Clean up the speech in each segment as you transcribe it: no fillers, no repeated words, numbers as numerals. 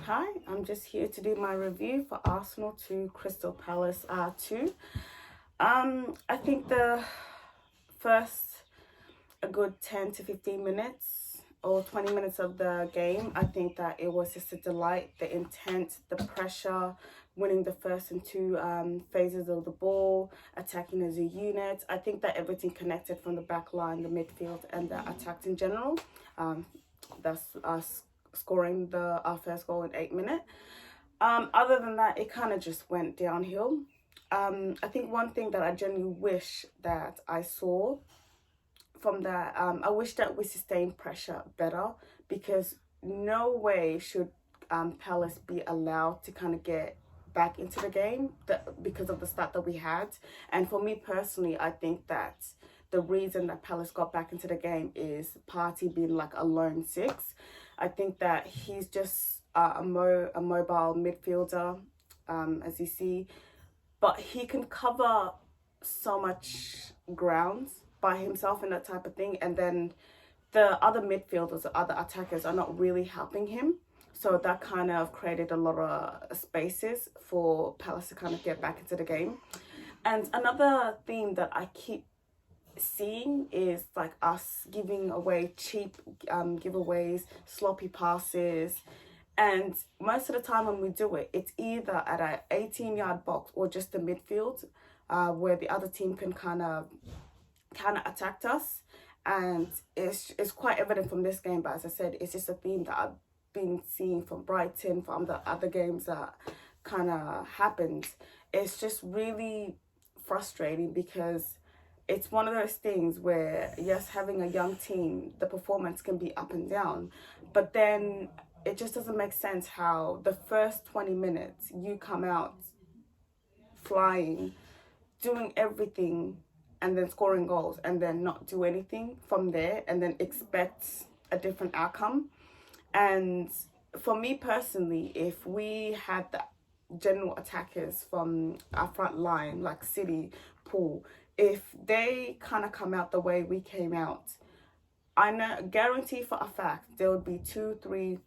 Hi, I'm just here to do my review for Arsenal 2, Crystal Palace 2. I think the first a good 10 to 15 minutes or 20 minutes of the game, I think that it was just a delight. The intent, the pressure, winning the first and two phases of the ball, attacking as a unit. I think that everything connected from the back line, the midfield, and the attack in general. That's us scoring our first goal in 8 minutes. Other than that, it kind of just went downhill. I think one thing that I genuinely wish that I saw from that, I wish that we sustained pressure better, because no way should Palace be allowed to kind of get back into the game because of the start that we had. And for me personally, I think that the reason that Palace got back into the game is Partey being like a lone six. I think that he's just a mobile midfielder, as you see, but he can cover so much ground by himself and that type of thing. And then the other midfielders, the other attackers are not really helping him. So that kind of created a lot of spaces for Palace to kind of get back into the game. And another theme that I keep seeing is like us giving away cheap giveaways, sloppy passes, and most of the time when we do it, it's either at an 18-yard box or just the midfield, where the other team can kind of attack us. And it's quite evident from this game, but as I said, it's just a theme that I've been seeing from Brighton, from the other games that kind of happened. It's just really frustrating, because it's one of those things where, yes, having a young team, the performance can be up and down, but then it just doesn't make sense how the first 20 minutes you come out flying, doing everything, and then scoring goals, and then not do anything from there, and then expect a different outcome. And for me personally, if we had the general attackers from our front line, like City, Paul, if they kind of come out the way we came out, I know, guarantee for a fact, there would be 2-3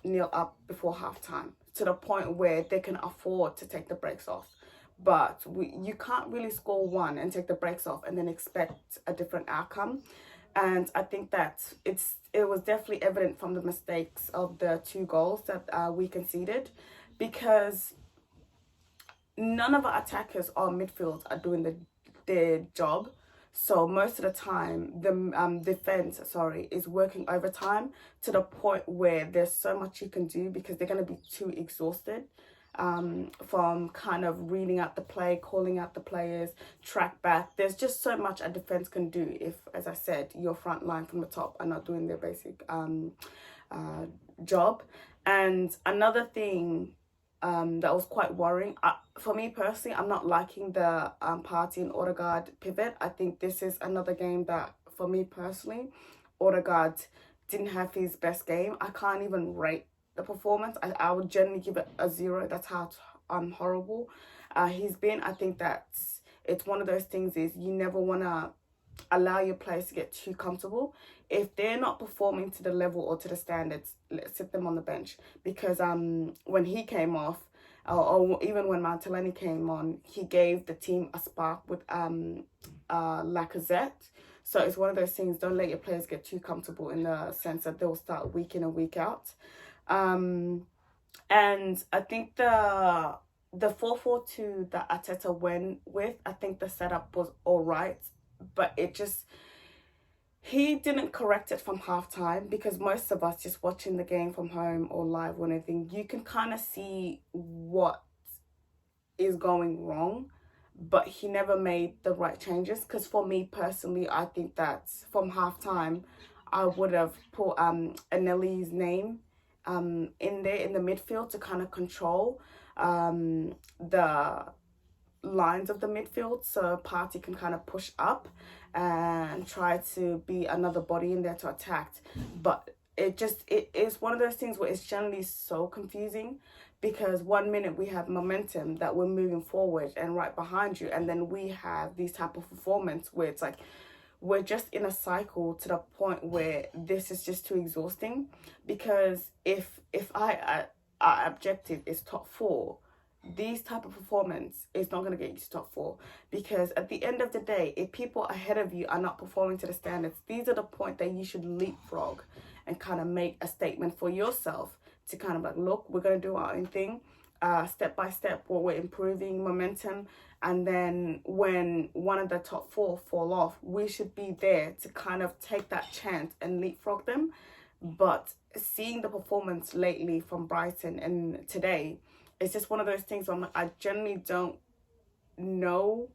nil up before halftime, to the point where they can afford to take the breaks off. But you can't really score one and take the breaks off and then expect a different outcome. And I think that it was definitely evident from the mistakes of the 2 goals that we conceded, because none of our attackers or midfield are doing their job. So most of the time, the defense, is working overtime, to the point where there's so much you can do, because they're going to be too exhausted from kind of reading out the play, calling out the players, track back. There's just so much a defense can do if, as I said, your front line from the top are not doing their basic job. And another thing that was quite worrying, for me personally, I'm not liking the Partey and Odegaard pivot. I think this is another game that, for me personally, Odegaard didn't have his best game. I can't even rate the performance. I would generally give it a 0. That's how horrible he's been. I think that it's one of those things, is you never want to allow your players to get too comfortable. If they're not performing to the level or to the standards, let's sit them on the bench. Because when he came off, or even when Martinelli came on, he gave the team a spark with Lacazette. So it's one of those things, don't let your players get too comfortable, in the sense that they'll start week in and week out. And I think the 4-4-2 that Arteta went with, I think the setup was all right, but he didn't correct it from halftime, because most of us just watching the game from home or live or anything, you can kind of see what is going wrong, but he never made the right changes. Because for me personally, I think that from halftime, I would have put Anelli's name in there in the midfield to kind of control the lines of the midfield, so Partey can kind of push up and try to be another body in there to attack. But it is one of those things where it's generally so confusing, because 1 minute we have momentum that we're moving forward and right behind you, and then we have these type of performance where it's like we're just in a cycle to the point where this is just too exhausting. Because if I our objective is top 4, these type of performance is not going to get you to top 4, because at the end of the day, if people ahead of you are not performing to the standards, these are the point that you should leapfrog and kind of make a statement for yourself to kind of like, look, we're going to do our own thing, step by step, where we're improving momentum. And then when one of the top 4 fall off, we should be there to kind of take that chance and leapfrog them. But seeing the performance lately from Brighton and today, it's just one of those things where I'm like, I generally don't know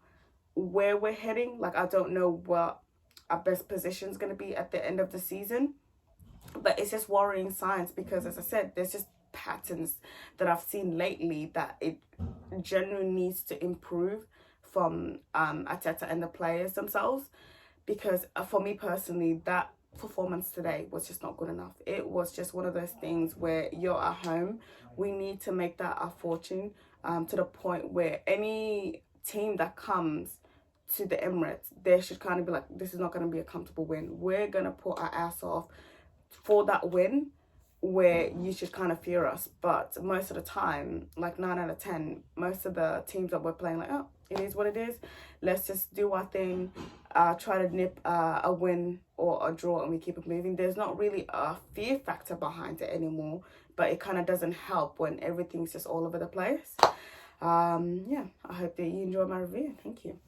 where we're heading. Like, I don't know what our best position is going to be at the end of the season. But it's just worrying signs, because, as I said, there's just patterns that I've seen lately that it genuinely needs to improve from Arteta and the players themselves. Because for me personally, that performance today was just not good enough. It was just one of those things where you're at home. We need to make that our fortune, to the point where any team that comes to the Emirates, they should kind of be like, this is not going to be a comfortable win. We're going to put our ass off for that win, where you should kind of fear us. But most of the time, like 9 out of 10, most of the teams that we're playing, like, oh, it is what it is. Let's just do our thing, try to nip a win or a draw, and we keep it moving. There's not really a fear factor behind it anymore, but it kind of doesn't help when everything's just all over the place. Yeah, I hope that you enjoy my review. Thank you.